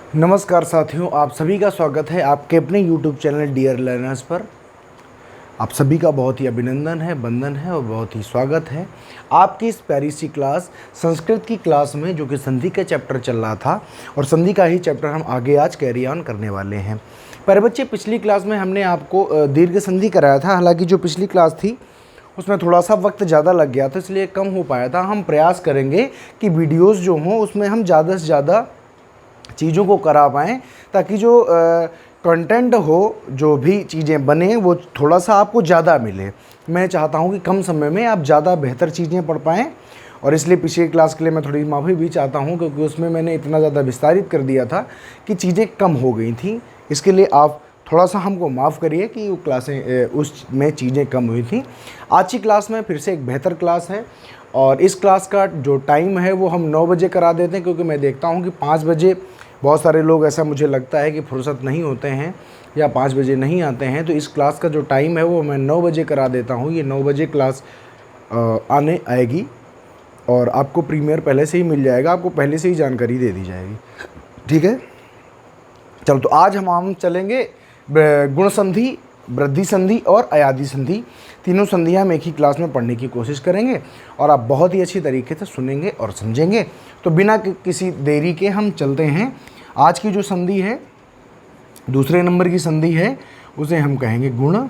नमस्कार साथियों, आप सभी का स्वागत है आपके अपने YouTube चैनल डियर लर्नर्स पर। आप सभी का बहुत ही अभिनंदन है, वंदन है और बहुत ही स्वागत है आपकी इस प्यारी सी क्लास संस्कृत की क्लास में, जो कि संधि का चैप्टर चल रहा था और संधि का ही चैप्टर हम आगे आज कैरी ऑन करने वाले हैं। पर बच्चे, पिछली क्लास में हमने आपको दीर्घ संधि कराया था। हालांकि जो पिछली क्लास थी उसमें थोड़ा सा वक्त ज़्यादा लग गया था, इसलिए कम हो पाया था। हम प्रयास करेंगे कि वीडियोज़ जो हों उसमें हम ज़्यादा से ज़्यादा चीज़ों को करा पाएँ, ताकि जो कंटेंट हो, जो भी चीज़ें बने, वो थोड़ा सा आपको ज़्यादा मिले। मैं चाहता हूँ कि कम समय में आप ज़्यादा बेहतर चीज़ें पढ़ पाएँ, और इसलिए पिछली क्लास के लिए मैं थोड़ी माफ़ी भी चाहता हूँ, क्योंकि उसमें मैंने इतना ज़्यादा विस्तारित कर दिया था कि चीज़ें कम हो गई थी। इसके लिए आप थोड़ा सा हमको माफ़ करिए कि वो क्लासें उसमें चीज़ें कम हुई थी। आज की क्लास में फिर से एक बेहतर क्लास है, और इस क्लास का जो टाइम है वो हम 9 बजे करा देते हैं, क्योंकि मैं देखता हूँ कि 5 बजे बहुत सारे लोग, ऐसा मुझे लगता है कि फुर्सत नहीं होते हैं या 5 बजे नहीं आते हैं। तो इस क्लास का जो टाइम है वो मैं 9 बजे करा देता हूँ। ये 9 बजे क्लास आने आएगी और आपको प्रीमियर पहले से ही मिल जाएगा, आपको पहले से ही जानकारी दे दी जाएगी। ठीक है, चलो तो आज हम चलेंगे गुण संधि, वृद्धि संधि और अयादि संधि। तीनों संधियाँ हम एक ही क्लास में पढ़ने की कोशिश करेंगे और आप बहुत ही अच्छी तरीके से सुनेंगे और समझेंगे। तो बिना किसी देरी के हम चलते हैं। आज की जो संधि है, दूसरे नंबर की संधि है, उसे हम कहेंगे गुण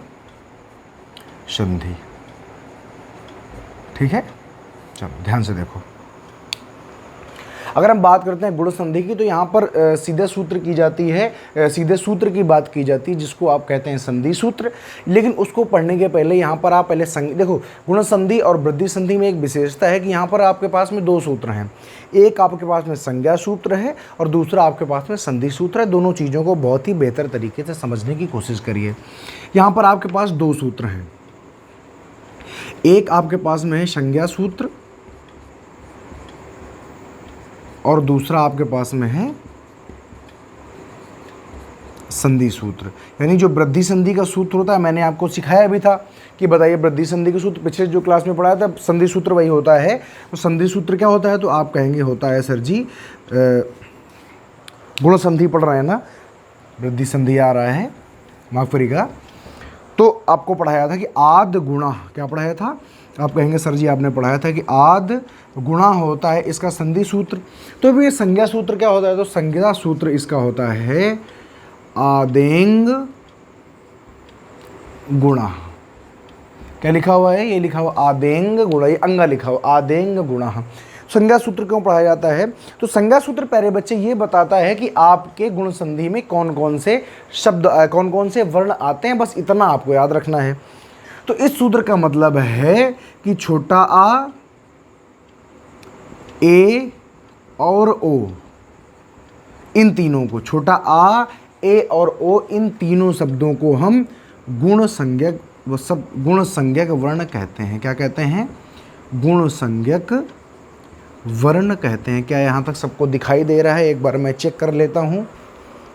संधि। ठीक है, चलो ध्यान से देखो। अगर हम बात करते हैं गुण संधि की, तो यहाँ पर सीधे सूत्र की जाती है, सीधे सूत्र की बात की जाती है, जिसको आप कहते हैं संधि सूत्र। लेकिन उसको पढ़ने के पहले यहाँ पर आप पहले देखो, गुण संधि और वृद्धि संधि में एक विशेषता है कि यहाँ पर आपके पास में दो सूत्र हैं। एक आपके पास में संज्ञा सूत्र है और दूसरा आपके पास में संधि सूत्र है। दोनों चीज़ों को बहुत ही बेहतर तरीके से समझने की कोशिश करिए। यहाँ पर आपके पास दो सूत्र हैं। एक आपके पास में है संज्ञा सूत्र और दूसरा आपके पास में है संधि सूत्र। यानी जो वृद्धि संधि का सूत्र होता है, मैंने आपको सिखाया भी था कि बताइए वृद्धि संधि का सूत्र, पिछले जो क्लास में पढ़ाया था। संधि सूत्र वही होता है। तो संधि सूत्र क्या होता है, तो आप कहेंगे होता है सर जी गुण संधि पढ़ रहे हैं ना, वृद्धि संधि आ रहा है, माफ करिएगा। तो आपको पढ़ाया था कि आद गुणा, क्या पढ़ाया था, आप कहेंगे सर जी आपने पढ़ाया था कि आद गुणा होता है इसका संधि सूत्र। तो भी ये संज्ञा सूत्र क्या होता है, तो संज्ञा सूत्र इसका होता है आदेंग गुणा। क्या लिखा हुआ है, ये लिखा हुआ आदेंग गुणा, ये अंगा लिखा हुआ आदेंग गुणा। संज्ञा सूत्र क्यों पढ़ाया जाता है, तो संज्ञा सूत्र प्यारे बच्चे ये बताता है कि आपके गुण संधि में कौन कौन से शब्द, कौन कौन से वर्ण आते हैं, बस इतना आपको याद रखना है। तो इस सूत्र का मतलब है कि छोटा आ, ए और ओ, इन तीनों को, छोटा आ, ए और ओ, इन तीनों शब्दों को हम गुण संज्ञक, वो सब गुण संज्ञक वर्ण कहते हैं। क्या कहते हैं, गुण संज्ञक वर्ण कहते हैं। क्या यहाँ तक सबको दिखाई दे रहा है, एक बार मैं चेक कर लेता हूँ,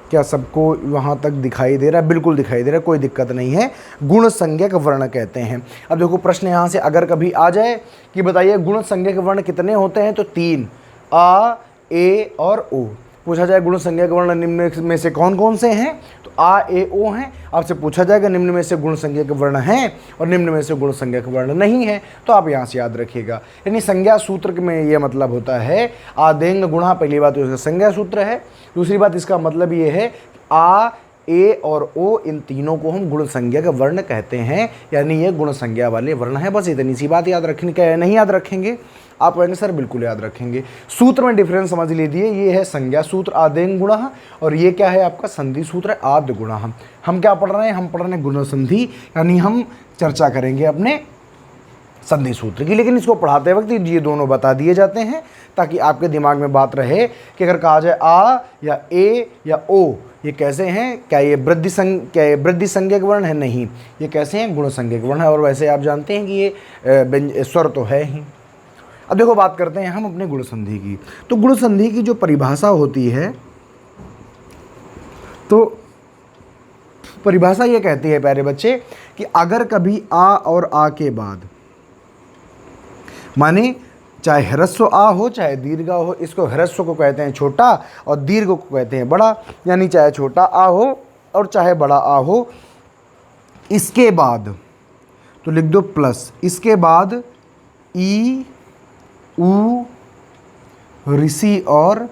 क्या सबको वहाँ तक दिखाई दे रहा है, बिल्कुल दिखाई दे रहा है, कोई दिक्कत नहीं है। गुण संज्ञक वर्ण कहते हैं। अब देखो प्रश्न यहाँ से अगर कभी आ जाए कि बताइए गुण संज्ञक वर्ण कितने होते हैं, तो 3, आ, ए और ओ। पूछा जाए गुण संज्ञक वर्ण निम्न में से कौन कौन से हैं, तो आ, ए, ओ हैं। आपसे पूछा जाएगा निम्न में से गुण संज्ञक वर्ण हैं और निम्न में से गुण संज्ञक वर्ण नहीं है, तो आप यहाँ से याद रखिएगा। यानी संज्ञा सूत्र में ये मतलब होता है आदेंग गुणा, पहली बात तो इसका संज्ञा सूत्र है। दूसरी बात इसका मतलब ये है आ, ए और ओ, इन तीनों को हम गुण संज्ञक वर्ण कहते हैं, यानी ये गुण संज्ञा वाले वर्ण है। बस इतनी सी बात याद रखनी। क्या नहीं याद रखेंगे, आप कहेंगे सर बिल्कुल याद रखेंगे। सूत्र में डिफरेंस समझ लीजिए, ये है संज्ञा सूत्र आदेंग गुणा और ये क्या है आपका संधि सूत्र है आद गुणा। हम क्या पढ़ रहे हैं, हम पढ़ रहे हैं गुण संधि, यानी हम चर्चा करेंगे अपने संधि सूत्र की। लेकिन इसको पढ़ाते वक्त ये दोनों बता दिए जाते हैं, ताकि आपके दिमाग में बात रहे कि अगर कहा जाए आ या ए या ओ, ये कैसे हैं, क्या ये वृद्धि संज्ञक वर्ण है, नहीं, ये कैसे हैं, गुण संज्ञक वर्ण है। और वैसे आप जानते हैं कि ये स्वर तो है ही। अब देखो बात करते हैं हम अपने गुण संधि की। तो गुण संधि की जो परिभाषा होती है, तो परिभाषा ये कहती है प्यारे बच्चे कि अगर कभी आ और आ के बाद, माने चाहे ह्रस्व आ हो चाहे दीर्घ आ हो, इसको ह्रस्व को कहते हैं छोटा और दीर्घ को कहते हैं बड़ा, यानी चाहे छोटा आ हो और चाहे बड़ा आ हो। इसके बाद तो लिख दो प्लस, इसके बाद ई, ऊ, ऋषि और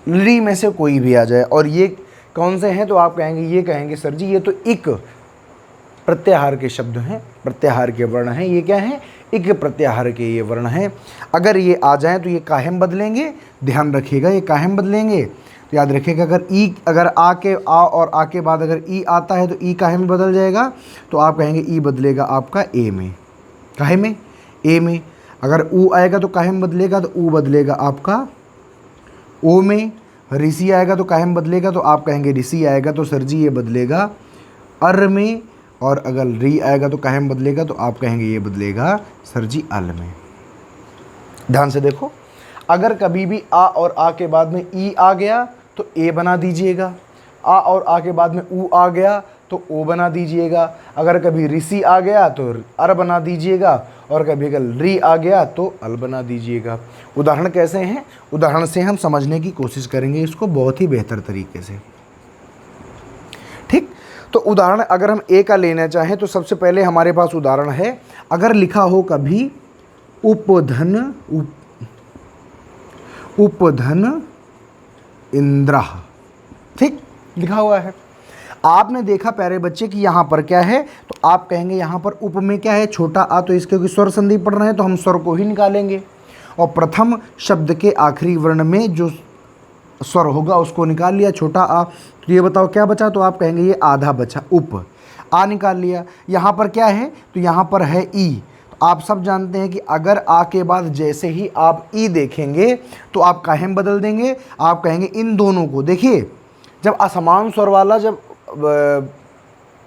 ली में से कोई भी आ जाए। और ये कौन से हैं, तो आप कहेंगे, ये कहेंगे सर जी ये तो इक प्रत्याहार के शब्द हैं, प्रत्याहार के वर्ण हैं। ये क्या हैं, इक प्रत्याहार के ये वर्ण हैं। अगर ये आ जाएं तो ये काहे में बदलेंगे, ध्यान रखिएगा, ये काहे में बदलेंगे तो याद रखिएगा, अगर आ के आ और आ के बाद अगर ई आता है तो ई काहे में बदल जाएगा, तो आप कहेंगे ई बदलेगा आपका ए में। काहे में, ए में। अगर ऊ आएगा तो काहे में बदलेगा, तो ऊ बदलेगा आपका ओ में। ऋषि आएगा तो काहे में बदलेगा, तो आप कहेंगे ऋषि आएगा तो सर जी ये बदलेगा अर में। और अगर री आएगा तो काहे में बदलेगा, तो आप कहेंगे ये बदलेगा सर जी अल में। ध्यान से देखो, अगर कभी भी आ और आ के बाद में ई आ गया तो ए बना दीजिएगा, आ और आ के बाद में ऊ आ गया तो ओ बना दीजिएगा। अगर कभी ऋषि आ गया तो अर बना दीजिएगा, और कभी अगर री आ गया तो अल बना दीजिएगा। उदाहरण कैसे हैं, उदाहरण से हम समझने की कोशिश करेंगे इसको बहुत ही बेहतर तरीके से। ठीक, तो उदाहरण अगर हम ए का लेना चाहें तो सबसे पहले हमारे पास उदाहरण है, अगर लिखा हो कभी उपधन, उपधन इंद्र, ठीक लिखा हुआ है। आपने देखा प्यारे बच्चे कि यहाँ पर क्या है, तो आप कहेंगे यहाँ पर उप में क्या है, छोटा आ, तो इसके क्योंकि स्वर संधि पढ़ रहे हैं तो हम स्वर को ही निकालेंगे, और प्रथम शब्द के आखिरी वर्ण में जो स्वर होगा उसको निकाल लिया, छोटा आ। तो ये बताओ क्या बचा, तो आप कहेंगे ये आधा बचा, उप आ निकाल लिया। यहाँ पर क्या है, तो यहाँ पर है ई। तो आप सब जानते हैं कि अगर आ के बाद जैसे ही आप ई देखेंगे तो आप काहे में बदल देंगे, आप कहेंगे इन दोनों को। देखिए जब असमान स्वर वाला जब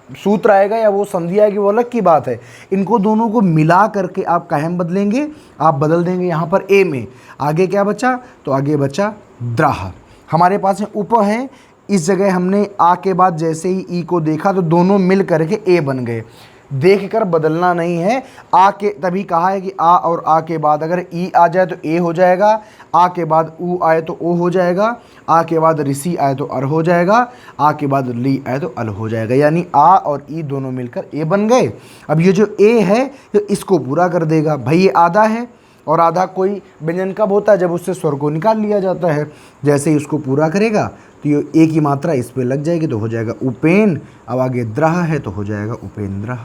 सूत्र आएगा या वो संधि आएगी वो अलग की बात है, इनको दोनों को मिला करके आप काहे में बदलेंगे, आप बदल देंगे यहाँ पर ए में। आगे क्या बचा, तो आगे बचा द्राह। हमारे पास में उप है, इस जगह हमने आ के बाद जैसे ही ई को देखा तो दोनों मिल करके ए बन गए। देख कर बदलना नहीं है, आ के तभी कहा है कि आ और आ के बाद अगर ई आ जाए तो ए हो जाएगा, आ के बाद ऊ आए तो ओ हो जाएगा, आ के बाद ऋषि आए तो अर हो जाएगा, आ के बाद ली आए तो अल हो जाएगा, यानी आ और ई दोनों मिलकर ए बन गए। अब ये जो ए है तो इसको पूरा कर देगा। भाई ये आधा है और आधा कोई व्यंजन कब होता है, जब उससे स्वर को निकाल लिया जाता है। जैसे ही उसको पूरा करेगा तो ये ए की मात्रा इस पे लग जाएगी तो हो जाएगा उपेन। अब आगे द्राह है तो हो जाएगा उपेंद्र।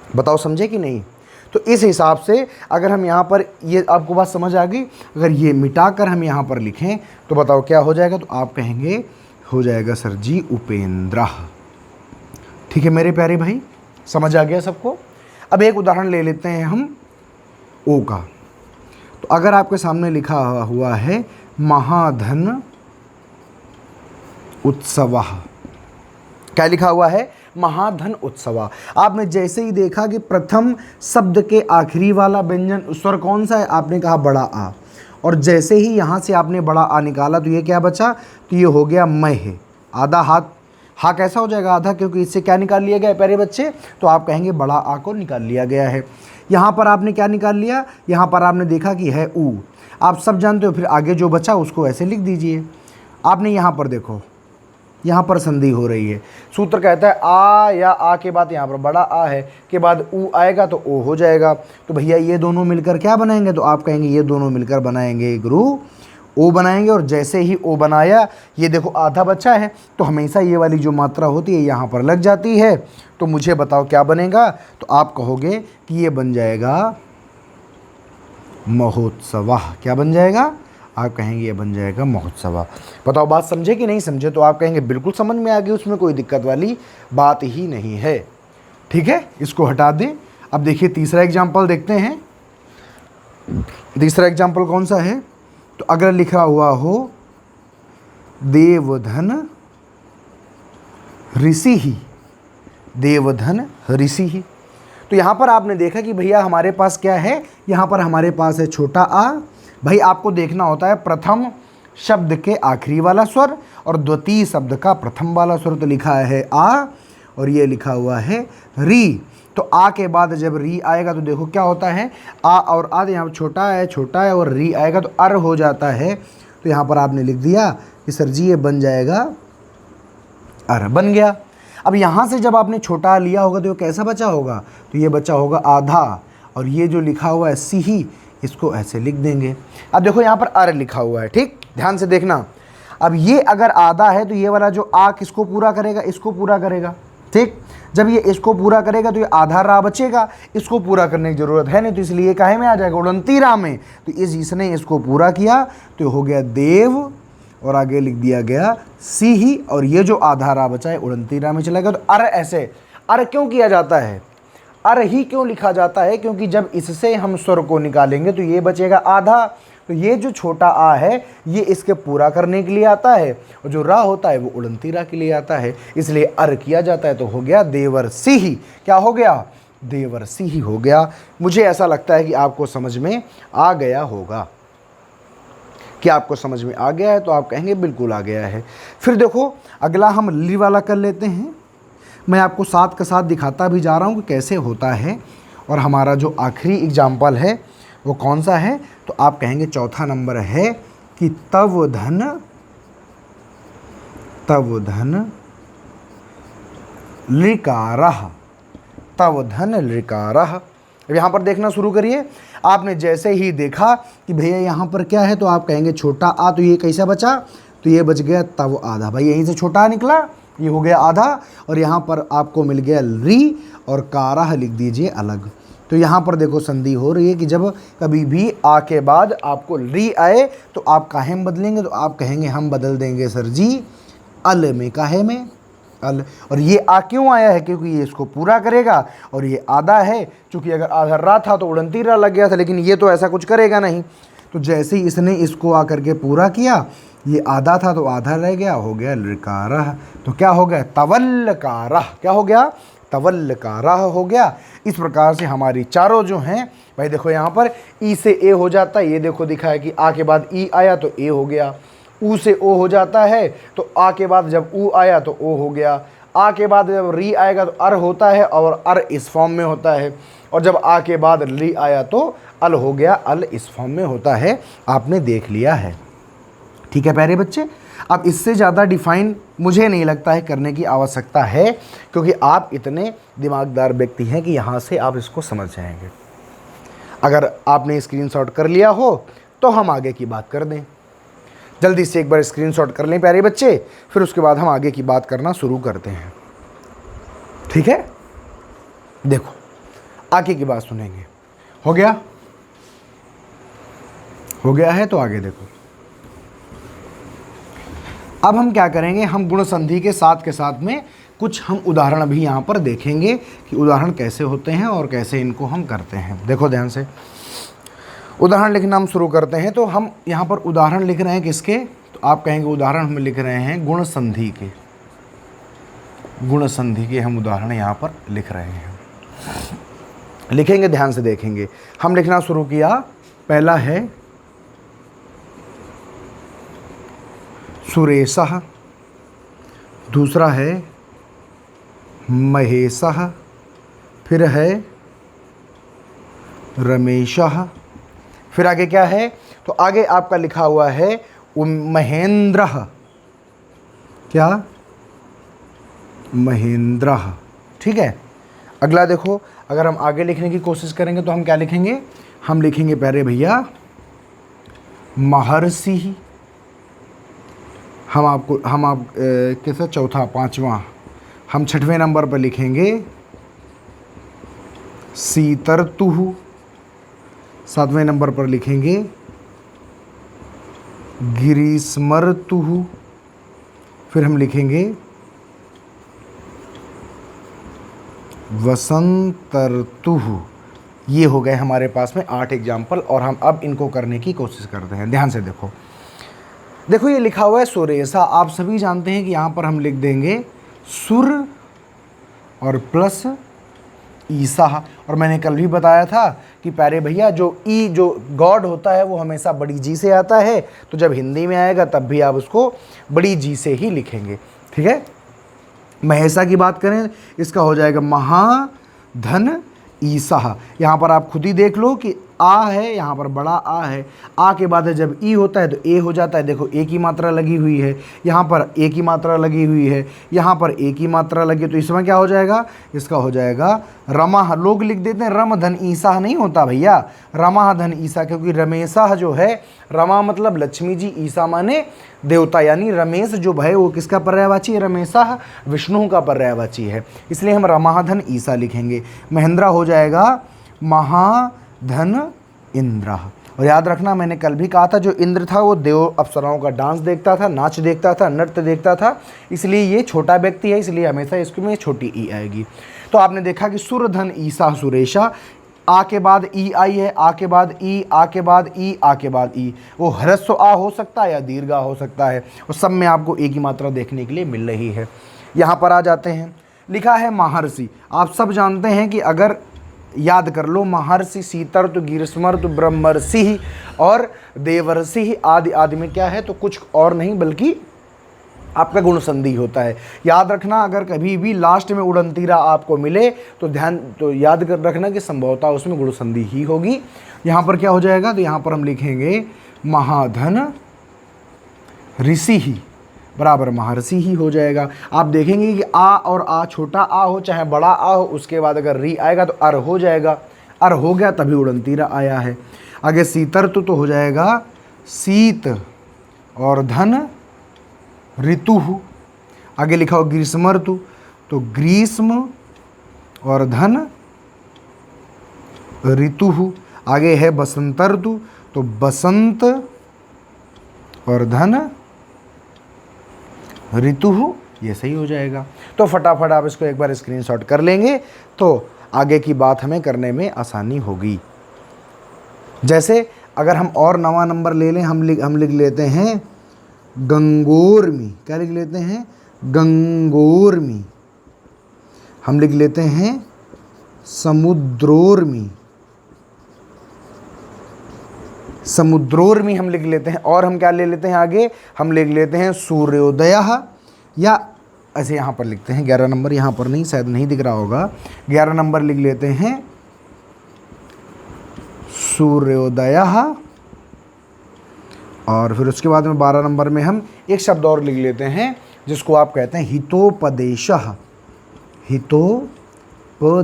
बताओ समझे कि नहीं। तो इस हिसाब से अगर हम यहाँ पर, ये आपको बात समझ आ गई, अगर ये मिटाकर हम यहाँ पर लिखें तो बताओ क्या हो जाएगा, तो आप कहेंगे हो जाएगा सर जी उपेंद्र। ठीक है मेरे प्यारे भाई, समझ आ गया सबको। अब एक उदाहरण ले लेते हैं हम ओ का। तो अगर आपके सामने लिखा हुआ है महाधन उत्सव, क्या लिखा हुआ है, महाधन उत्सव। आपने जैसे ही देखा कि प्रथम शब्द के आखिरी वाला व्यंजन स्वर कौन सा है, आपने कहा बड़ा आ, और जैसे ही यहाँ से आपने बड़ा आ निकाला तो ये क्या बचा, तो ये हो गया मैं है। आधा हाथ, हा कैसा हो जाएगा आधा, क्योंकि इससे क्या निकाल लिया गया प्यारे बच्चे, तो आप कहेंगे बड़ा आ को निकाल लिया गया है। यहाँ पर आपने क्या निकाल लिया, यहाँ पर आपने देखा कि है ऊ, आप सब जानते हो, फिर आगे जो बचा उसको ऐसे लिख दीजिए। आपने यहाँ पर देखो, यहाँ पर संधि हो रही है, सूत्र कहता है आ या आ के बाद यहाँ पर बड़ा आ है, के बाद ऊ आएगा तो ओ हो जाएगा। तो भैया ये दोनों मिलकर क्या बनाएंगे, तो आप कहेंगे ये दोनों मिलकर बनाएंगे गुरु ओ बनाएंगे। और जैसे ही ओ बनाया, ये देखो आधा बचा है, तो हमेशा ये वाली जो मात्रा होती है यहाँ पर लग जाती है। तो मुझे बताओ क्या बनेगा, तो आप कहोगे कि ये बन जाएगा महोत्सव। क्या बन जाएगा, आप कहेंगे ये बन जाएगा महोत्सव। बताओ बात समझे कि नहीं समझे, तो आप कहेंगे बिल्कुल समझ में आ गई, उसमें कोई दिक्कत वाली बात ही नहीं है। ठीक है, इसको हटा दें। अब देखिए तीसरा एग्जाम्पल देखते हैं। तीसरा एग्जाम्पल कौन सा है, तो अगर लिखा हुआ हो देवधन ऋषि ही, देवधन ऋषि ही, तो यहाँ पर आपने देखा कि भैया हमारे पास क्या है, यहाँ पर हमारे पास है छोटा आ। भाई आपको देखना होता है प्रथम शब्द के आखिरी वाला स्वर और द्वितीय शब्द का प्रथम वाला स्वर। तो लिखा है आ और ये लिखा हुआ है री। तो तो आ के बाद जब री आएगा तो देखो क्या होता है, आ और आ यहाँ पर छोटा है और री आएगा तो अर हो जाता है। तो यहाँ पर आपने लिख दिया कि सर जी ये बन जाएगा अर, बन गया। अब यहाँ से जब आपने छोटा लिया होगा तो ये कैसा बचा होगा, तो ये बचा होगा आधा, और ये जो लिखा हुआ है सी ही, इसको ऐसे लिख देंगे। अब देखो यहाँ पर अर लिखा हुआ है, ठीक, ध्यान से देखना। अब ये अगर आधा है तो ये वाला जो आ किसको पूरा करेगा, इसको पूरा करेगा, ठीक। जब ये इसको पूरा करेगा तो ये आधा रा बचेगा, इसको पूरा करने की ज़रूरत है नहीं, तो इसलिए काहे में आ जाएगा, उड़ंती रा में। तो इसने इसको पूरा किया तो हो गया देव, और आगे लिख दिया गया सी ही, और ये जो आधा रा बचा है उड़ंती रा में चला गया। तो अर ऐसे, अर क्यों किया जाता है, अर ही क्यों लिखा जाता है, क्योंकि जब इससे हम स्वर को निकालेंगे तो ये बचेगा आधा। तो ये जो छोटा आ है ये इसके पूरा करने के लिए आता है, और जो रा होता है वो उड़ंती रा के लिए आता है, इसलिए अर किया जाता है। तो हो गया देवर सिंह, क्या हो गया, देवर सिंह हो गया। मुझे ऐसा लगता है कि आपको समझ में आ गया होगा। क्या आपको समझ में आ गया है, तो आप कहेंगे बिल्कुल आ गया है। फिर देखो अगला हम ली वाला कर लेते हैं। मैं आपको साथ के साथ दिखाता भी जा रहा हूँ कि कैसे होता है। और हमारा जो आखिरी एग्जाम्पल है वो कौन सा है, तो आप कहेंगे चौथा नंबर है कि तव धन लिकारः, तव धन लिकारः। अब यहाँ पर देखना शुरू करिए। आपने जैसे ही देखा कि भैया यहाँ पर क्या है, तो आप कहेंगे छोटा आ, तो ये कैसा बचा, तो ये बच गया तव आधा। भाई यहीं से छोटा निकला, ये हो गया आधा, और यहाँ पर आपको मिल गया री, और कारह लिख दीजिए अलग। तो यहाँ पर देखो संधि हो रही है कि जब कभी भी आ के बाद आपको री आए तो आप काहे में बदलेंगे, तो आप कहेंगे हम बदल देंगे सर जी अल में, काहे में, अल। और ये आ क्यों आया है, क्योंकि ये इसको पूरा करेगा, और ये आधा है, चूँकि अगर आधा रा था तो उड़ंती रा लग गया था, लेकिन ये तो ऐसा कुछ करेगा नहीं। तो जैसे ही इसने इसको आकर के पूरा किया, ये आधा था तो आधा रह गया, हो गया लकारह। तो क्या हो गया, तवल्लकारह, क्या हो गया, तवल्लकारह हो गया। इस प्रकार से हमारी चारों जो हैं, भाई देखो यहाँ पर ई से ए हो जाता है, ये देखो दिखा है कि आ के बाद ई आया तो ए हो गया। ऊ से ओ हो जाता है, तो आ के बाद जब ऊ आया तो ओ हो गया। आ के बाद जब री आएगा तो अर होता है, और अर इस फॉर्म में होता है। और जब आ के बाद री आया तो अल हो गया, अल इस फॉर्म में होता है। आपने देख लिया है, ठीक है प्यारे बच्चे। अब इससे ज़्यादा डिफाइन मुझे नहीं लगता है करने की आवश्यकता है, क्योंकि आप इतने दिमागदार व्यक्ति हैं कि यहाँ से आप इसको समझ जाएंगे। अगर आपने स्क्रीनशॉट कर लिया हो तो हम आगे की बात कर दें। जल्दी से एक बार स्क्रीनशॉट कर लें प्यारे बच्चे, फिर उसके बाद हम आगे की बात करना शुरू करते हैं, ठीक है। देखो आगे की बात सुनेंगे। हो गया, हो गया है, तो आगे देखो। अब हम क्या करेंगे, हम गुण संधि के साथ में कुछ हम उदाहरण भी यहाँ पर देखेंगे कि उदाहरण कैसे होते हैं और कैसे इनको हम करते हैं। देखो ध्यान से, उदाहरण लिखना हम शुरू करते हैं। तो हम यहाँ पर उदाहरण लिख रहे हैं किसके, तो आप कहेंगे उदाहरण हम लिख रहे हैं गुण संधि के, गुण संधि के हम उदाहरण यहाँ पर लिख रहे हैं। लिखेंगे, ध्यान से देखेंगे। हम लिखना शुरू किया। पहला है सुरेशः, दूसरा है महेशः, फिर है रमेशः, फिर आगे क्या है, तो आगे आपका लिखा हुआ है महेंद्रः, क्या, महेंद्रः, ठीक है। अगला देखो, अगर हम आगे लिखने की कोशिश करेंगे तो हम क्या लिखेंगे, हम लिखेंगे पहले भैया महर्षि। हम कैसा, चौथा, पांचवा, हम छठवें नंबर पर लिखेंगे सीतर्तुः। सातवें नंबर पर लिखेंगे गिरीस्मर्तुः। फिर हम लिखेंगे वसंतर्तुः। ये हो गए हमारे पास में 8 एग्जाम्पल, और हम अब इनको करने की कोशिश करते हैं। ध्यान से देखो, देखो ये लिखा हुआ है सुरेशा। आप सभी जानते हैं कि यहाँ पर हम लिख देंगे सुर और प्लस ईसा। और मैंने कल भी बताया था कि प्यारे भैया जो ई जो गॉड होता है वो हमेशा बड़ी जी से आता है, तो जब हिंदी में आएगा तब भी आप उसको बड़ी जी से ही लिखेंगे, ठीक है। महेशा की बात करें, इसका हो जाएगा महा, धन ईसा। यहाँ पर आप खुद ही देख लो कि आ है, यहाँ पर बड़ा आ है, आ के बाद जब ई होता है तो ए हो जाता है। देखो एक ही मात्रा लगी हुई है, यहाँ पर एक ही मात्रा लगी हुई है, यहाँ पर एक ही मात्रा लगी, तो इसमें क्या हो जाएगा, इसका हो जाएगा रमा। लोग लिख देते हैं रम धन ईसा, नहीं होता भैया, रमा धन ईसा, क्योंकि रमेशा जो है, रमा मतलब लक्ष्मी जी, ईसा माने देवता, यानी रमेश जो है वो किसका पर्यायवाची है, रमेशा विष्णु का पर्यायवाची है, इसलिए हम रमाधन ईसा लिखेंगे। महेंद्रा हो जाएगा महाधन इंद्र। और याद रखना मैंने कल भी कहा था, जो इंद्र था वो देव अप्सराओं का डांस देखता था, नाच देखता था, नृत्य देखता था, इसलिए ये छोटा व्यक्ति है, इसलिए हमेशा इसमें छोटी ई आएगी। तो आपने देखा कि सुरधन ईसा सुरेशा, आ के बाद ई आई है, आ के बाद ई, आ के बाद ई, आ के बाद ई, वो ह्रस्व आ हो सकता है या दीर्घ आ हो सकता है, और सब में आपको एक ही मात्रा देखने के लिए मिल रही है। यहाँ पर आ जाते हैं, लिखा है महर्षि। आप सब जानते हैं कि अगर याद कर लो, महर्षि, शीतर्तु, ग्रीष्मर्तु, ब्रह्मर्षि और देवर्षि आदि आदि में क्या है, तो कुछ और नहीं बल्कि आपका गुण संधि होता है। याद रखना, अगर कभी भी लास्ट में उड़नतीरा आपको मिले तो याद कर रखना कि संभवतः उसमें गुण संधि ही होगी। यहाँ पर क्या हो जाएगा, तो यहाँ पर हम लिखेंगे महाधन ऋषि ही बराबर महर्षि ही हो जाएगा। आप देखेंगे कि आ और आ, छोटा आ हो चाहे बड़ा आ हो, उसके बाद अगर री आएगा तो अर हो जाएगा, अर हो गया तभी उड़नतीरा आया है। आगे शीतर्तु तो हो जाएगा शीत और धन ऋतु। आगे लिखा हो ग्रीष्मर्तु तो ग्रीष्म और धन ऋतु। आगे है बसंतर्तु तो बसंत और धन ऋतु, ये सही हो जाएगा। तो फटाफट आप इसको एक बार स्क्रीनशॉट कर लेंगे तो आगे की बात हमें करने में आसानी होगी। जैसे अगर हम और नवा नंबर ले लें, हम लिख लेते हैं गंगोर्मी। क्या लिख लेते हैं, गंगोर्मी। हम लिख लेते हैं समुद्रोर्मी, समुद्रोर्मी हम लिख लेते हैं। और हम क्या ले लेते हैं आगे, हम लिख लेते हैं सूर्योदय, या ऐसे यहाँ पर लिखते हैं 11 नंबर, यहाँ पर नहीं, शायद नहीं दिख रहा होगा, 11 नंबर लिख लेते हैं सूर्योदय। और फिर उसके बाद में 12 नंबर में हम एक शब्द और लिख लेते हैं जिसको आप कहते हैं हितोपदेशः, हितोपदेशः।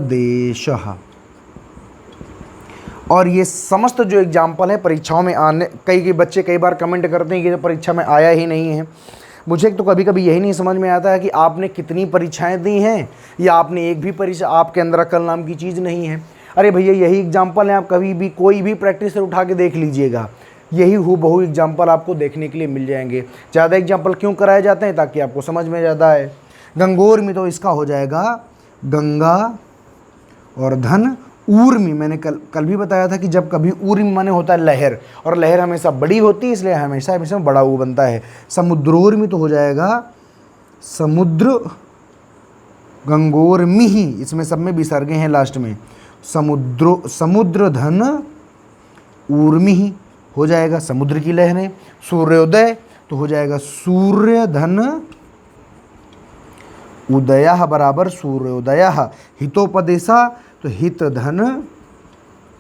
और ये समस्त जो एग्जाम्पल है परीक्षाओं में आने, कई बच्चे कई बार कमेंट करते हैं कि ये परीक्षा में आया ही नहीं है। मुझे तो कभी कभी यही नहीं समझ में आता है कि आपने कितनी परीक्षाएं दी हैं या आपने एक भी परीक्षा, आपके अंदर अकल नाम की चीज़ नहीं है। अरे भैया यही एग्जाम्पल है, आप कभी भी कोई भी प्रैक्टिस से उठा के देख लीजिएगा, यही हूबहू एग्जाम्पल आपको देखने के लिए मिल जाएंगे। ज़्यादा एग्जाम्पल क्यों कराए जाते हैं, ताकि आपको समझ में ज़्यादा आए। गंगोर में तो इसका हो जाएगा गंगा और धन ऊर्मी। मैंने कल भी बताया था कि जब कभी ऊर्मी माने होता है लहर, और लहर हमेशा बड़ी होती है, इसलिए हमेशा हमेशा बड़ा ऊ बनता है। समुद्रोर्मी तो हो जाएगा समुद्र गंगोर्मी ही, इसमें सब में विसर्गे हैं लास्ट में, समुद्र धन ऊर्मी ही हो जाएगा, समुद्र की लहरें। सूर्योदय तो हो जाएगा सूर्य धन उदय बराबर सूर्योदय। हितोपदेशा तो हित धन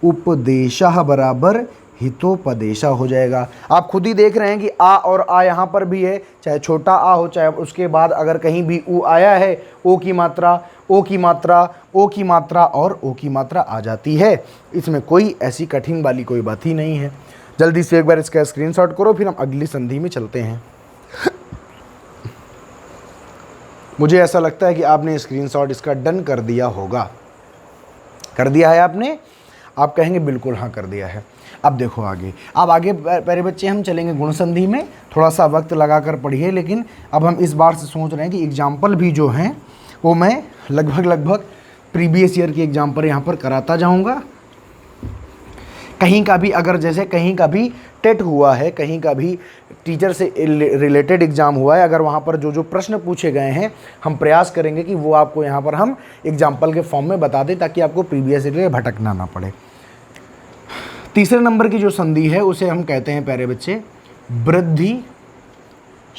उपदेशा बराबर हितोपदेशा हो जाएगा। आप खुद ही देख रहे हैं कि आ और आ यहाँ पर भी है, चाहे छोटा आ हो चाहे उसके बाद अगर कहीं भी ऊ आया है, ओ की मात्रा, ओ की मात्रा, ओ की मात्रा और ओ की मात्रा आ जाती है। इसमें कोई ऐसी कठिन वाली कोई बात ही नहीं है। जल्दी से एक बार इसका स्क्रीनशॉट करो, फिर हम अगली संधि में चलते हैं। मुझे ऐसा लगता है कि आपने स्क्रीनशॉट इसका डन कर दिया होगा। कर दिया है आपने? आप कहेंगे बिल्कुल हाँ कर दिया है। अब देखो आगे, अब आगे प्यारे बच्चे हम चलेंगे गुण संधि में। थोड़ा सा वक्त लगा कर पढ़िए, लेकिन अब हम इस बार से सोच रहे हैं कि एग्जाम्पल भी जो हैं वो मैं लगभग प्रीवियस ईयर की एग्जाम्पल यहाँ पर कराता जाऊँगा। कहीं का भी अगर जैसे कहीं का भी टेट हुआ है, कहीं का भी टीचर से रिलेटेड एग्ज़ाम हुआ है, अगर वहाँ पर जो जो प्रश्न पूछे गए हैं हम प्रयास करेंगे कि वो आपको यहाँ पर हम एग्जाम्पल के फॉर्म में बता दें, ताकि आपको प्रीवियस ईयर के भटकना ना पड़े। तीसरे नंबर की जो संधि है उसे हम कहते हैं प्यारे बच्चे वृद्धि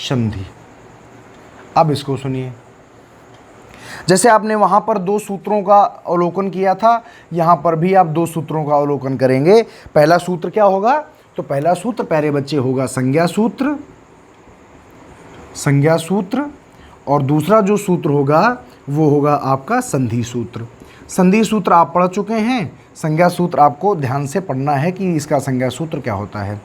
संधि। अब इसको सुनिए, जैसे आपने वहाँ पर 2 सूत्रों का अवलोकन किया था, यहाँ पर भी आप 2 सूत्रों का अवलोकन करेंगे। पहला सूत्र क्या होगा? तो पहला सूत्र प्यारे बच्चे होगा संज्ञा सूत्र, संज्ञा सूत्र, और दूसरा जो सूत्र होगा वो होगा आपका संधि सूत्र। संधि सूत्र आप पढ़ चुके हैं, संज्ञा सूत्र आपको ध्यान से पढ़ना है कि इसका संज्ञा सूत्र क्या होता है।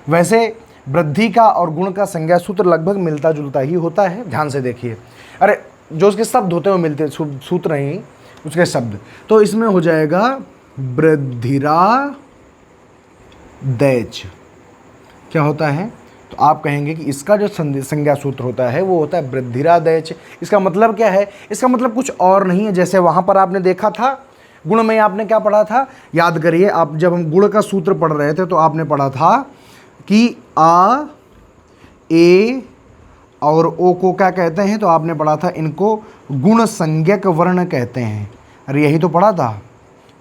वैसे वृद्धि का और गुण का संज्ञा सूत्र लगभग मिलता जुलता ही होता है, ध्यान से देखिए। अरे जो उसके शब्द होते हैं वो मिलते, सूत्र नहीं उसके शब्द। तो इसमें हो जाएगा वृद्धिरा दैच। क्या होता है? तो आप कहेंगे कि इसका जो संज्ञा सूत्र होता है वो होता है वृद्धिरा दैच। इसका मतलब क्या है? इसका मतलब कुछ और नहीं है। जैसे वहाँ पर आपने देखा था गुण में आपने क्या पढ़ा था, याद करिए। आप जब हम गुण का सूत्र पढ़ रहे थे तो आपने पढ़ा था कि आ, ए और ओ को क्या कहते हैं? तो आपने पढ़ा था इनको गुण संज्ञक वर्ण कहते हैं। अरे यही तो पढ़ा था,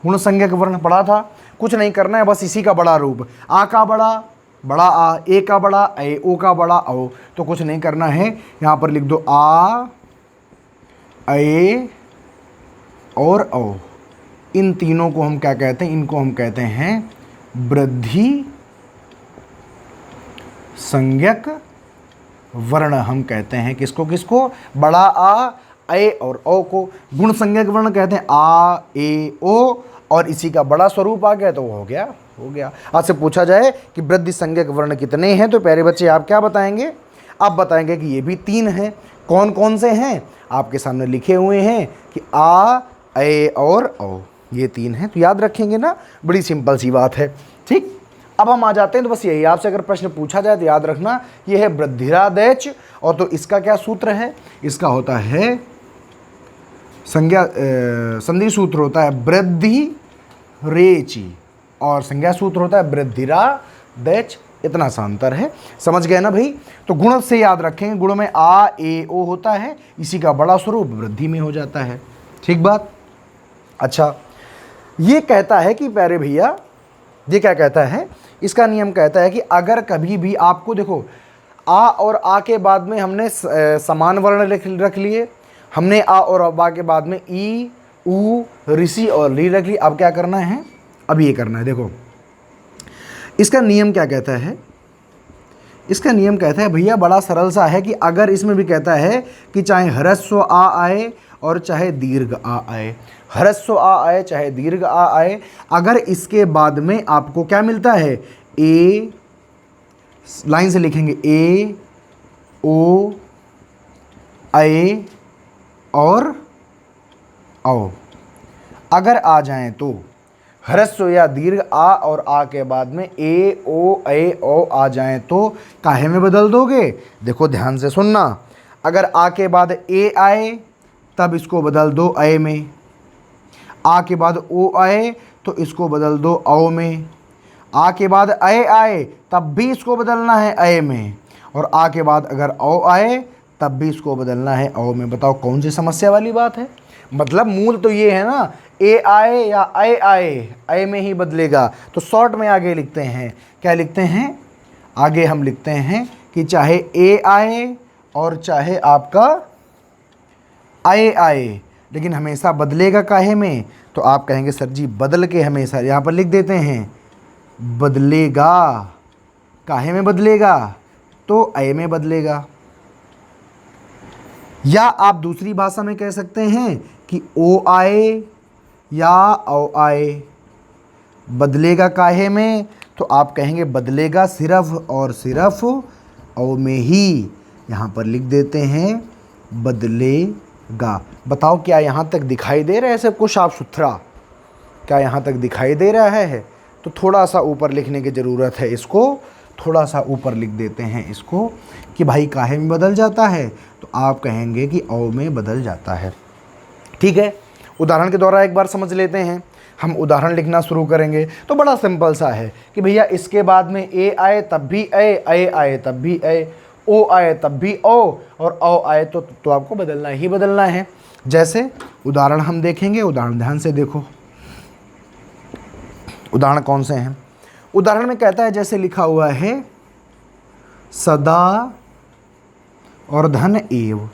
गुण संज्ञक वर्ण पढ़ा था। कुछ नहीं करना है, बस इसी का बड़ा रूप। आ का बड़ा बड़ा आ, ए का बड़ा ए, ओ का बड़ा ओ। तो कुछ नहीं करना है, यहाँ पर लिख दो आ, ए और ओ। इन तीनों को हम क्या कहते हैं? इनको हम कहते हैं वृद्धि संज्ञक वर्ण हम कहते हैं। किसको किसको? बड़ा आ, ए और ओ को गुण संज्ञक वर्ण कहते हैं। आ, ए, ओ, और इसी का बड़ा स्वरूप आ गया तो वो हो गया। आपसे पूछा जाए कि वृद्धि संज्ञक वर्ण कितने हैं तो प्यारे बच्चे आप क्या बताएंगे? आप बताएंगे कि ये भी 3 हैं। कौन कौन से हैं? आपके सामने लिखे हुए हैं कि आ, ए और ओ, ये 3 हैं। तो याद रखेंगे ना, बड़ी सिंपल सी बात है। ठीक, अब हम आ जाते हैं। तो बस यही, आपसे अगर प्रश्न पूछा जाए तो याद रखना ये है वृद्धिरा दैच। और तो इसका क्या सूत्र है? इसका होता है संधि सूत्र होता है वृद्धि रेची, और संज्ञा सूत्र होता है वृद्धिरा दैच। इतना सा अंतर है, समझ गए ना भाई? तो गुण से याद रखेंगे, गुण में आ, ए, ओ होता है, इसी का बड़ा स्वरूप वृद्धि में हो जाता है। ठीक बात? अच्छा, ये कहता है कि प्यारे भैया, ये क्या कहता है? इसका नियम कहता है कि अगर कभी भी आपको, देखो आ और आ के बाद में हमने समान वर्ण रख लिए, हमने आ और अबा के बाद में ई, ऊ, ऋषि और ली रख ली। अब क्या करना है? अब ये करना है। देखो इसका नियम क्या कहता है? इसका नियम कहता है भैया बड़ा सरल सा है कि अगर इसमें भी कहता है कि चाहे ह्रस्व आ आए और चाहे दीर्घ आ आए, ह्रस्व आ आए चाहे दीर्घ आ आए, अगर इसके बाद में आपको क्या मिलता है? ए, लाइन से लिखेंगे ए, ओ, ए और औ, अगर आ जाएं तो ह्रस्व या दीर्घ आ और आ के बाद में ए, ओ, ए, ओ आ जाएं तो काहे में बदल दोगे? देखो ध्यान से सुनना। अगर आ के बाद ए आए तब इसको बदल दो ए में, आ के बाद ओ आए तो इसको बदल दो औ में, आ के बाद ए आए तब भी इसको बदलना है ए में, और आ के बाद अगर औ आए तब भी इसको बदलना है औ में। बताओ कौन सी समस्या वाली बात है? मतलब मूल तो ये है ना, ए आए या ए आए, ए में ही बदलेगा। तो शॉर्ट में आगे लिखते हैं, क्या लिखते हैं? आगे हम लिखते हैं कि चाहे ए आए और चाहे आपका ए आए, लेकिन हमेशा बदलेगा काहे में? तो आप कहेंगे सर जी बदल के हमेशा, यहाँ पर लिख देते हैं बदलेगा। काहे में बदलेगा? तो ए में बदलेगा। या आप दूसरी भाषा में कह सकते हैं कि ओ आए या औ आए, बदलेगा काहे में? तो आप कहेंगे बदलेगा सिर्फ और सिर्फ औ में ही। यहाँ पर लिख देते हैं बदलेगा। बताओ क्या यहाँ तक दिखाई दे रहा है सब कुछ साफ सुथरा? क्या यहाँ तक दिखाई दे रहा है? तो थोड़ा सा ऊपर लिखने की ज़रूरत है, इसको थोड़ा सा ऊपर लिख देते हैं इसको कि भाई काहे में बदल जाता है? तो आप कहेंगे कि औ में बदल जाता है। ठीक है, उदाहरण के द्वारा एक बार समझ लेते हैं। हम उदाहरण लिखना शुरू करेंगे तो बड़ा सिंपल सा है कि भैया इसके बाद में ए आए तब भी ए आए तब भी ए, ओ आए तब भी ओ, और औ आए तो आपको बदलना ही बदलना है। जैसे उदाहरण हम देखेंगे, उदाहरण ध्यान से देखो। उदाहरण कौन से हैं? उदाहरण में कहता है, जैसे लिखा हुआ है सदा और धन एव।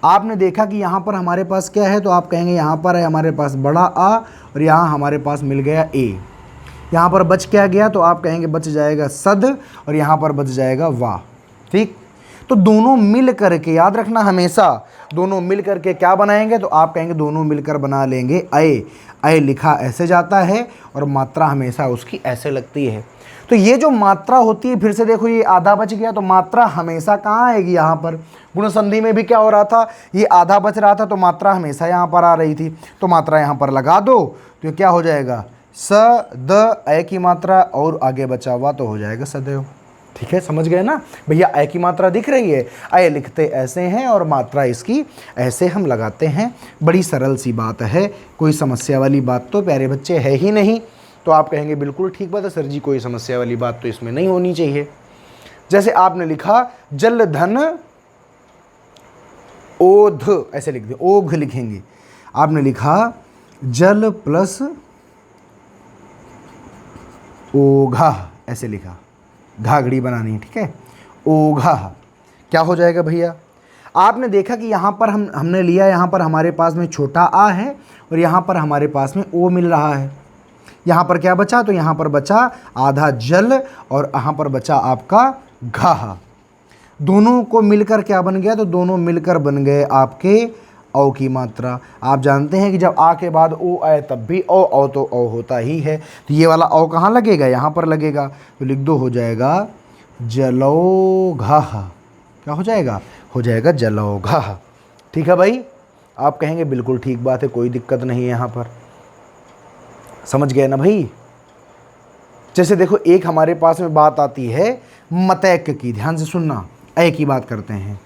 आपने देखा कि यहाँ पर हमारे पास क्या है, तो आप कहेंगे यहाँ पर है हमारे पास बड़ा आ और यहाँ हमारे पास मिल गया ए। यहाँ पर बच क्या गया, तो आप कहेंगे बच जाएगा सद और यहाँ पर बच जाएगा वाह। ठीक, तो दोनों मिल करके, याद रखना हमेशा, दोनों मिल करके क्या बनाएंगे, तो आप कहेंगे दोनों मिलकर बना लेंगे अय। अय लिखा ऐसे जाता है और मात्रा हमेशा उसकी ऐसे लगती है। तो ये जो मात्रा होती है, फिर से देखो ये आधा बच गया, तो मात्रा हमेशा कहाँ आएगी, यहाँ पर। गुण संधि में भी क्या हो रहा था, ये आधा बच रहा था तो मात्रा हमेशा यहाँ पर आ रही थी, तो मात्रा यहाँ पर लगा दो तो ये क्या हो जाएगा, स द अय की मात्रा और आगे बचा हुआ तो हो जाएगा सदैव। ठीक है, समझ गए ना भैया। अय की मात्रा दिख रही है, अय लिखते ऐसे हैं और मात्रा इसकी ऐसे हम लगाते हैं। बड़ी सरल सी बात है, कोई समस्या वाली बात तो प्यारे बच्चे है ही नहीं। तो आप कहेंगे बिल्कुल ठीक बात है सर जी, कोई समस्या वाली बात तो इसमें नहीं होनी चाहिए। जैसे आपने लिखा जल धन ओध, ऐसे लिख दे, ओघ लिखेंगे। आपने लिखा जल प्लस ओघा, ऐसे लिखा, घाघड़ी बनानी है। ठीक है, ओघा क्या हो जाएगा भैया। आपने देखा कि यहाँ पर हमने लिया, यहाँ पर हमारे पास में छोटा आ है और यहाँ पर हमारे पास में ओ मिल रहा है। यहाँ पर क्या बचा, तो यहाँ पर बचा आधा जल और यहाँ पर बचा आपका घा। दोनों को मिलकर क्या बन गया, तो दोनों मिलकर बन गए आपके औ की मात्रा। आप जानते हैं कि जब आ के बाद ओ आए तब भी औ तो औ होता ही है, तो ये वाला औ कहाँ लगेगा, यहाँ पर लगेगा। तो लिख दो, हो जाएगा जलौघा। क्या हो जाएगा, हो जाएगा जलौघा। ठीक है भाई, आप कहेंगे बिल्कुल ठीक बात है, कोई दिक्कत नहीं है यहाँ पर। समझ गए ना भाई। जैसे देखो एक हमारे पास में बात आती है मतैक की, ध्यान से सुनना, अय की बात करते हैं।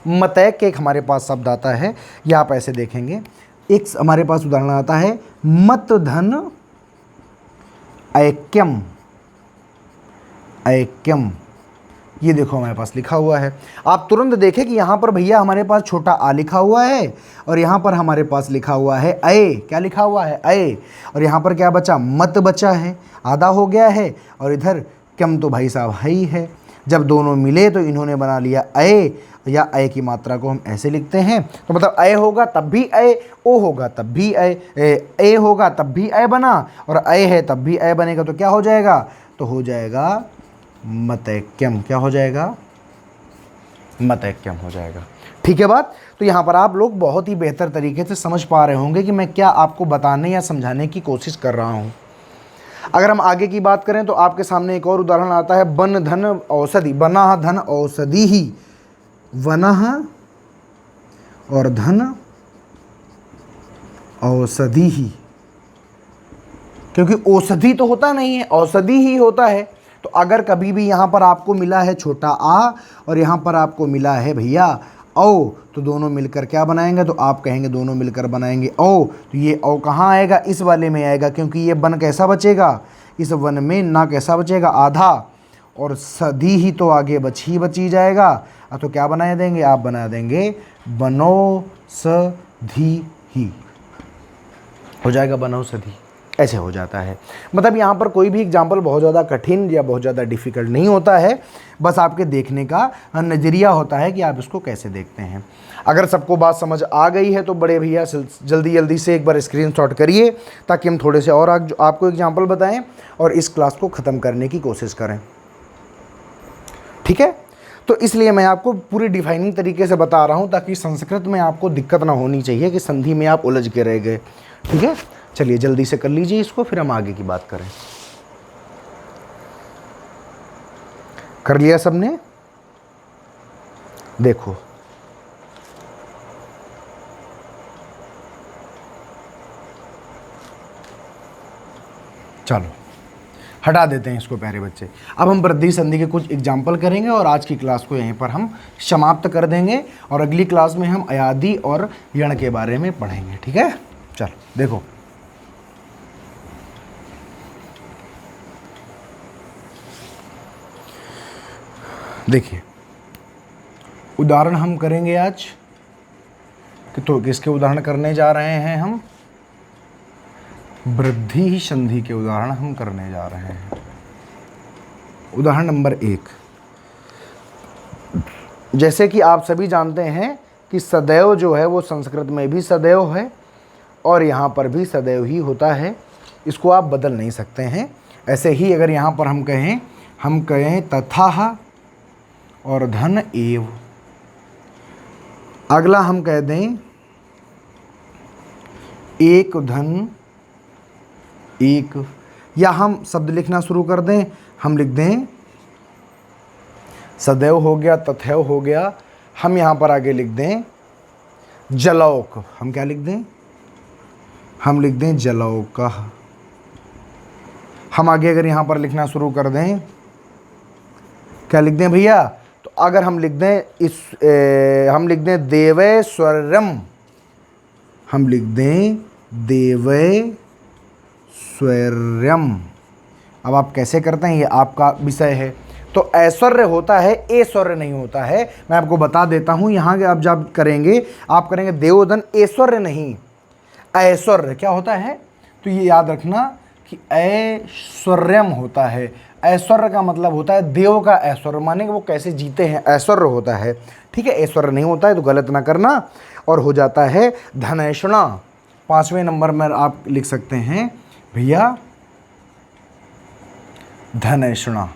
मतैक एक हमारे पास शब्द आता है, ये आप ऐसे देखेंगे। एक हमारे पास उदाहरण आता है मत धन ऐक्यम। ऐक्यम, ये देखो हमारे पास लिखा हुआ है। आप तुरंत देखें कि यहाँ पर भैया हमारे पास छोटा आ लिखा हुआ है और यहाँ पर हमारे पास लिखा हुआ है अय। क्या लिखा हुआ है, अय। और यहाँ पर क्या बचा, मत बचा है, आधा हो गया है, और इधर क्यम तो भाई साहब है ही है। जब दोनों मिले तो इन्होंने बना लिया अय, या अय की मात्रा को हम ऐसे लिखते हैं। तो मतलब अय होगा तब भी अय, ओ होगा तब भी अय, ए होगा तब भी अय बना, और अय है तब भी अय बनेगा, तो क्या हो जाएगा, तो हो जाएगा मतैक्यम। क्या हो जाएगा, मतैक्यम हो जाएगा। ठीक है बात। तो यहाँ पर आप लोग बहुत ही बेहतर तरीके से समझ पा रहे होंगे कि मैं क्या आपको बताने या समझाने की कोशिश कर रहा हूँ। अगर हम आगे की बात करें तो आपके सामने एक और उदाहरण आता है बन धन औषधि। बना धन औषधि ही, वनः और धन औषधि ही, क्योंकि औषधि तो होता नहीं है, औषधि ही होता है। तो अगर कभी भी यहाँ पर आपको मिला है छोटा आ और यहाँ पर आपको मिला है भैया औ, तो दोनों मिलकर क्या बनाएंगे, तो आप कहेंगे दोनों मिलकर बनाएंगे औ। तो ये औ कहाँ आएगा, इस वाले में आएगा, क्योंकि ये वन कैसा बचेगा, इस वन में ना कैसा बचेगा, आधा, और सधी ही तो आगे बची जाएगा। तो क्या बना देंगे, आप बना देंगे बनौषधि ही, हो जाएगा बनौषधि। ऐसे हो जाता है। मतलब यहाँ पर कोई भी एग्जाम्पल बहुत ज़्यादा कठिन या बहुत ज़्यादा डिफ़िकल्ट नहीं होता है, बस आपके देखने का नज़रिया होता है कि आप इसको कैसे देखते हैं। अगर सबको बात समझ आ गई है तो बड़े भैया जल्दी से एक बार स्क्रीनशॉट करिए, ताकि हम थोड़े से और आपको एग्जाम्पल बताएं और इस क्लास को ख़त्म करने की कोशिश करें। ठीक है, तो इसलिए मैं आपको पूरी डिफाइनिंग तरीके से बता रहा हूँ, ताकि संस्कृत में आपको दिक्कत ना होनी चाहिए कि संधि में आप उलझ के रह गए। ठीक है, चलिए जल्दी से कर लीजिए इसको, फिर हम आगे की बात करें। कर लिया सबने, देखो चलो हटा देते हैं इसको प्यारे बच्चे। अब हम वृद्धि संधि के कुछ एग्जाम्पल करेंगे और आज की क्लास को यहीं पर हम समाप्त कर देंगे, और अगली क्लास में हम अयादि और यण के बारे में पढ़ेंगे। ठीक है, चलो देखो देखिए उदाहरण हम करेंगे आज। तो किसके उदाहरण करने जा रहे हैं हम, वृद्धि संधि के उदाहरण हम करने जा रहे हैं। उदाहरण नंबर 1, जैसे कि आप सभी जानते हैं कि सदैव जो है वो संस्कृत में भी सदैव है और यहाँ पर भी सदैव ही होता है, इसको आप बदल नहीं सकते हैं। ऐसे ही अगर यहाँ पर हम कहें तथा और धन एव, अगला हम कह दें एक धन एक, या हम शब्द लिखना शुरू कर दें, हम लिख दें सदैव हो गया, तथैव हो गया, हम यहाँ पर आगे लिख दें जलौक। हम क्या लिख दें? हम लिख दें जलौकः। हम आगे अगर यहाँ पर लिखना शुरू कर दें, क्या लिख दें भैया? तो अगर हम लिख दें हम लिख दें देवैश्वर्यम, हम लिख दें देवैश्वर्यम। अब आप कैसे करते हैं ये आपका विषय है। तो ऐश्वर्य होता है, ऐश्वर्य नहीं होता है। मैं आपको बता देता हूँ, यहाँ के आप जब करेंगे, आप करेंगे देवोधन, ऐश्वर्य नहीं, ऐश्वर्य क्या होता है? तो ये याद रखना कि ऐश्वर्यम होता है। ऐश्वर्य का मतलब होता है देव का ऐश्वर्य, माने कि वो कैसे जीते हैं, ऐश्वर्य होता है। ठीक है, ऐश्वर्य नहीं होता है, तो गलत ना करना। और हो जाता है धनैषणा। 5वें नंबर में आप लिख सकते हैं भैया धनैषणा।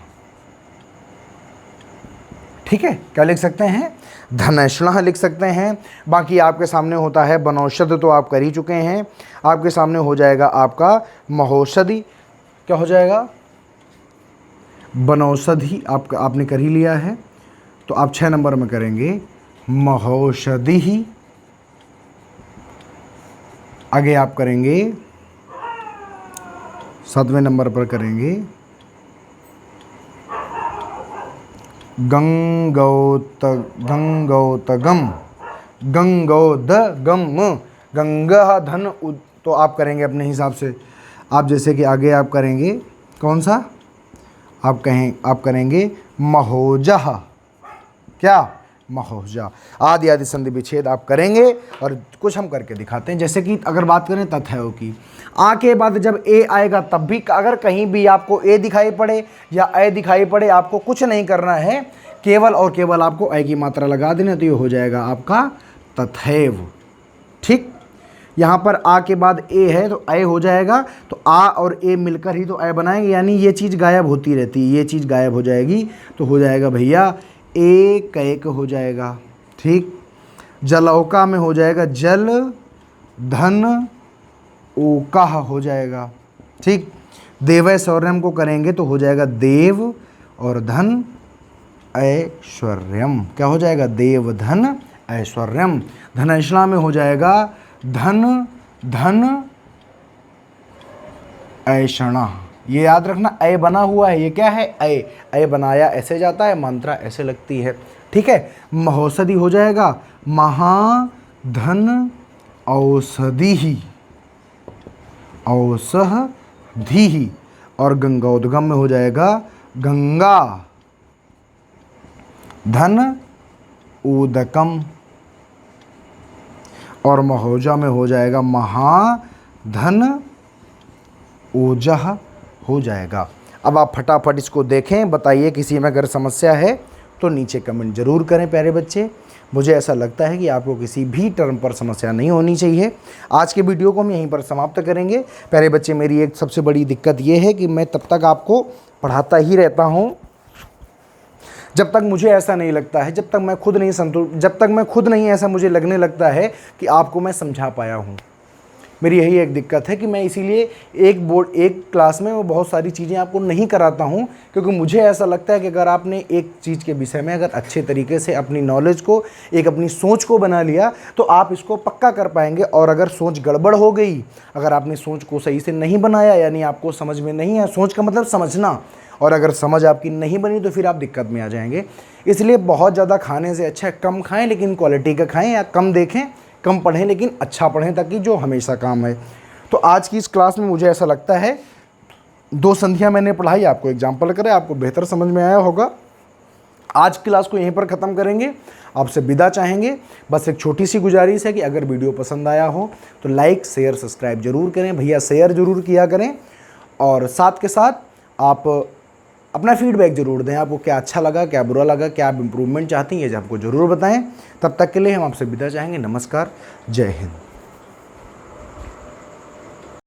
ठीक है, क्या लिख सकते हैं? धनैषणा लिख सकते हैं। बाकी आपके सामने होता है बनौषध, तो आप कर ही चुके हैं। आपके सामने हो जाएगा आपका महौषधि। क्या हो जाएगा? बनौषधि आपने कर ही लिया है, तो आप 6 नंबर में करेंगे महौषधि ही। आगे आप करेंगे 7वें नंबर पर करेंगे गंगोतगम, गंगोदगम, गंगा धन तो आप करेंगे अपने हिसाब से। आप जैसे कि आगे आप करेंगे कौन सा? आप करेंगे महोजह। क्या? महोजा। आदि आदि संधि विच्छेद आप करेंगे और कुछ हम करके दिखाते हैं। जैसे कि अगर बात करें तथैव की, आ के बाद जब ए आएगा तब भी अगर कहीं भी आपको ए दिखाई पड़े या ए दिखाई पड़े, आपको कुछ नहीं करना है, केवल और केवल आपको ए की मात्रा लगा देनी, तो ये हो जाएगा आपका तथैव। ठीक, यहाँ पर आ के बाद ए है तो ए हो जाएगा, तो आ और ए मिलकर ही तो ए बनाएंगे, यानी ये चीज़ गायब होती रहती है, ये चीज़ गायब हो जाएगी, तो हो जाएगा भैया एक एक हो जाएगा। ठीक, जलौका में हो जाएगा जल धन ओका हो जाएगा। ठीक, देवैश्वर्यम को करेंगे तो हो जाएगा देव और धन ऐश्वर्यम। क्या हो जाएगा? देव धन ऐश्वर्यम। धनैषणा में हो जाएगा धन धन ऐषणा। ये याद रखना, ऐ बना हुआ है, ये क्या है? ऐ बनाया ऐसे जाता है, मात्रा ऐसे लगती है। ठीक है, महौषधि हो जाएगा महाधन औषधि ही, औषधि ही। और गंगोदगम में हो जाएगा गंगा धन उदकम। और महोजा में हो जाएगा महाधन ओजह हो जाएगा। अब आप फटाफट इसको देखें, बताइए किसी में अगर समस्या है तो नीचे कमेंट जरूर करें प्यारे बच्चे। मुझे ऐसा लगता है कि आपको किसी भी टर्म पर समस्या नहीं होनी चाहिए। आज के वीडियो को हम यहीं पर समाप्त करेंगे प्यारे बच्चे। मेरी एक सबसे बड़ी दिक्कत ये है कि मैं तब तक आपको पढ़ाता ही रहता हूँ जब तक मुझे ऐसा नहीं लगता है, जब तक मैं खुद नहीं ऐसा मुझे लगने लगता है कि आपको मैं समझा पाया हूँ। मेरी यही एक दिक्कत है कि मैं इसीलिए एक क्लास में वो बहुत सारी चीज़ें आपको नहीं कराता हूँ, क्योंकि मुझे ऐसा लगता है कि अगर आपने एक चीज़ के विषय में अगर अच्छे तरीके से अपनी नॉलेज को, एक अपनी सोच को बना लिया, तो आप इसको पक्का कर पाएंगे। और अगर सोच गड़बड़ हो गई, अगर आपने सोच को सही से नहीं बनाया, यानी आपको समझ में नहीं है, सोच का मतलब समझना, और अगर समझ आपकी नहीं बनी तो फिर आप दिक्कत में आ जाएंगे। इसलिए बहुत ज़्यादा खाने से अच्छा कम खाएँ, लेकिन क्वालिटी का खाएँ, या कम देखें, कम पढ़ें लेकिन अच्छा पढ़ें, ताकि जो हमेशा काम है। तो आज की इस क्लास में मुझे ऐसा लगता है 2 संधियां मैंने पढ़ाई, आपको एग्जाम्पल करें, आपको बेहतर समझ में आया होगा। आज क्लास को यहीं पर ख़त्म करेंगे, आपसे विदा चाहेंगे। बस एक छोटी सी गुजारिश है कि अगर वीडियो पसंद आया हो तो लाइक शेयर सब्सक्राइब जरूर करें भैया, शेयर जरूर किया करें। और साथ के साथ आप अपना फीडबैक ज़रूर दें, आपको क्या अच्छा लगा, क्या बुरा लगा, क्या आप इम्प्रूवमेंट चाहती हैं, ये हमको ज़रूर बताएं। तब तक के लिए हम आपसे विदा चाहेंगे। नमस्कार, जय हिंद।